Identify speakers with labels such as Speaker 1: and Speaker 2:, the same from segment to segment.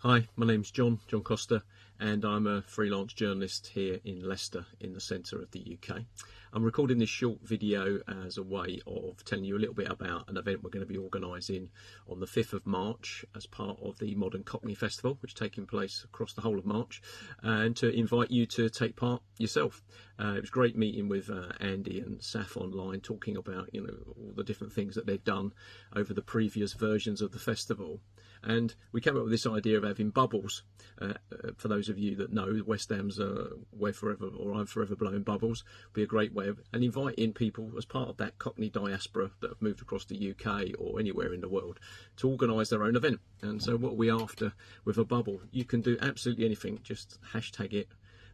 Speaker 1: Hi, my name's John Costa, and I'm a freelance journalist here in Leicester in the centre of the UK. I'm recording this short video as a way of telling you a little bit about an event we're going to be organising on the 5th of March as part of the Modern Cockney Festival, which is taking place across the whole of March, and to invite you to take part yourself. It was great meeting with Andy and Saf online, talking about all the different things that they've done over the previous versions of the festival. And we came up with this idea of having bubbles. For those of you that know, West Ham's We're Forever, or I'm Forever Blowing Bubbles, be a great way of inviting people as part of that Cockney diaspora that have moved across the UK or anywhere in the world to organise their own event. And so what are we after with a bubble? You can do absolutely anything. Just hashtag it,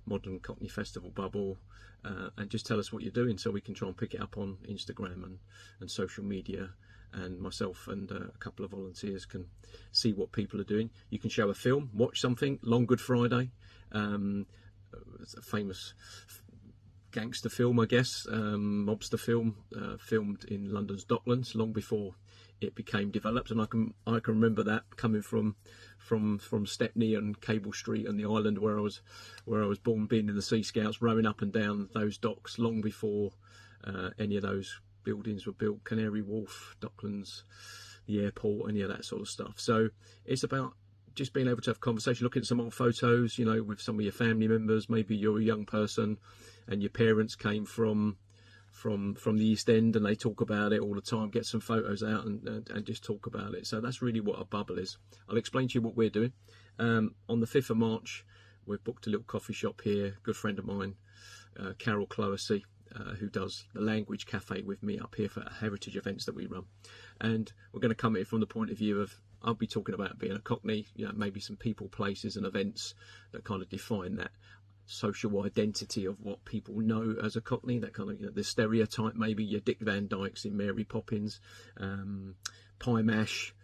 Speaker 1: Modern Cockney Festival Bubble, and just tell us what you're doing so we can try and pick it up on Instagram and social media. And myself and a couple of volunteers can see what people are doing. You can show a film, watch something. Long Good Friday, it's a famous gangster film, I guess, mobster film, filmed in London's Docklands long before it became developed. And I can remember that coming from Stepney and Cable Street and the island where I was born, being in the Sea Scouts, rowing up and down those docks long before any of those buildings were built, Canary Wharf, Docklands, the airport, any of that sort of stuff. So it's about just being able to have a conversation, looking at some old photos, with some of your family members. Maybe you're a young person and your parents came from the East End and they talk about it all the time. Get some photos out and just talk about it. So that's really what a bubble is. I'll explain to you what we're doing. On the 5th of March, we've booked a little coffee shop here, good friend of mine, Carol Cloesy, who does the Language Cafe with me up here for heritage events that we run. And we're going to come here from the point of view of, I'll be talking about being a Cockney, maybe some people, places and events that kind of define that social identity of what people know as a Cockney, that kind of, the stereotype, maybe your Dick Van Dykes in Mary Poppins, Pie Mash,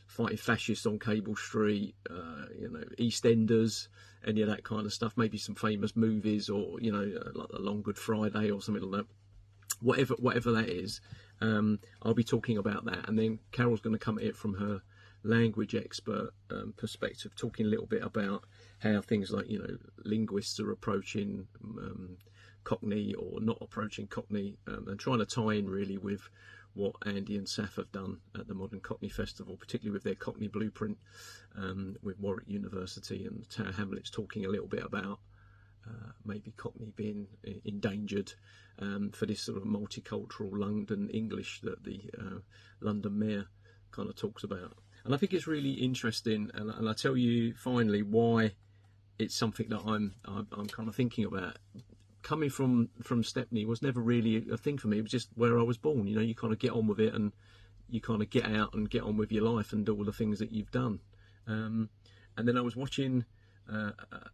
Speaker 1: fighting fascists on Cable Street, EastEnders, any of that kind of stuff. Maybe some famous movies, or like a Long Good Friday or something like that. Whatever that is, I'll be talking about that, and then Carol's going to come at it from her language expert perspective, talking a little bit about how things like linguists are approaching Cockney or not approaching Cockney, and trying to tie in really with what Andy and Saf have done at the Modern Cockney Festival, particularly with their Cockney Blueprint, with Warwick University and Tower Hamlets, talking a little bit about maybe Cockney being endangered for this sort of multicultural London English that the London Mayor kind of talks about. And I think it's really interesting, and I'll tell you finally why it's something that I'm kind of thinking about. Coming from Stepney was never really a thing for me. It was just where I was born. You kind of get on with it, and you kind of get out and get on with your life and do all the things that you've done. And then I was watching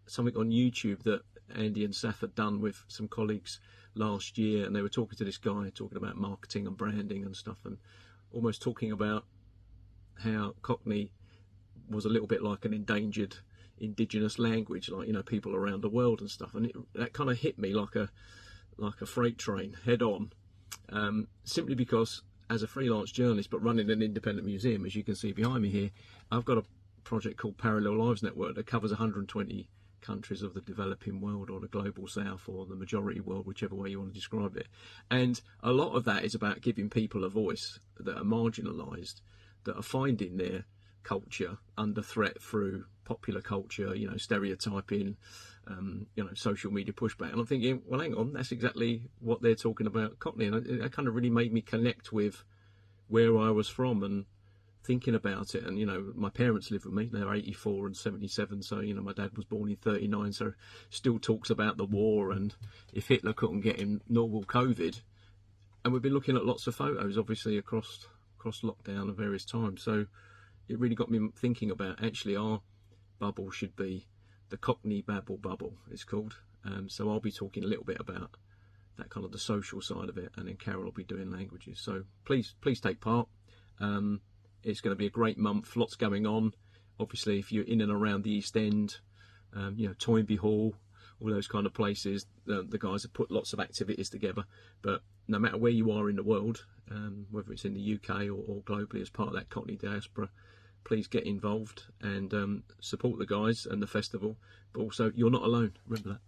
Speaker 1: something on YouTube that Andy and Saf had done with some colleagues last year, and they were talking to this guy, talking about marketing and branding and stuff, and almost talking about how Cockney was a little bit like an endangered indigenous language, like people around the world and stuff. And that kind of hit me like a freight train head on, simply because as a freelance journalist but running an independent museum, as you can see behind me here, I've got a project called Parallel Lives Network that covers 120 countries of the developing world, or the global south, or the majority world, whichever way you want to describe it. And a lot of that is about giving people a voice that are marginalised, that are finding their culture under threat through popular culture, stereotyping, social media pushback. And I'm thinking, well, hang on, that's exactly what they're talking about Cockney. And it kind of really made me connect with where I was from and thinking about it. And my parents live with me, they're 84 and 77, so my dad was born in 39, so still talks about the war and if Hitler couldn't get him normal COVID. And we've been looking at lots of photos, obviously, across lockdown at various times. So it really got me thinking about, actually, our bubble should be the Cockney Babble Bubble, it's called. So I'll be talking a little bit about that, kind of the social side of it, and then Carol will be doing languages. So please take part. It's going to be a great month, lots going on. Obviously, if you're in and around the East End, Toynbee Hall, all those kind of places, the guys have put lots of activities together. But no matter where you are in the world, whether it's in the UK or globally as part of that Cockney diaspora, please get involved and support the guys and the festival. But also, you're not alone. Remember that.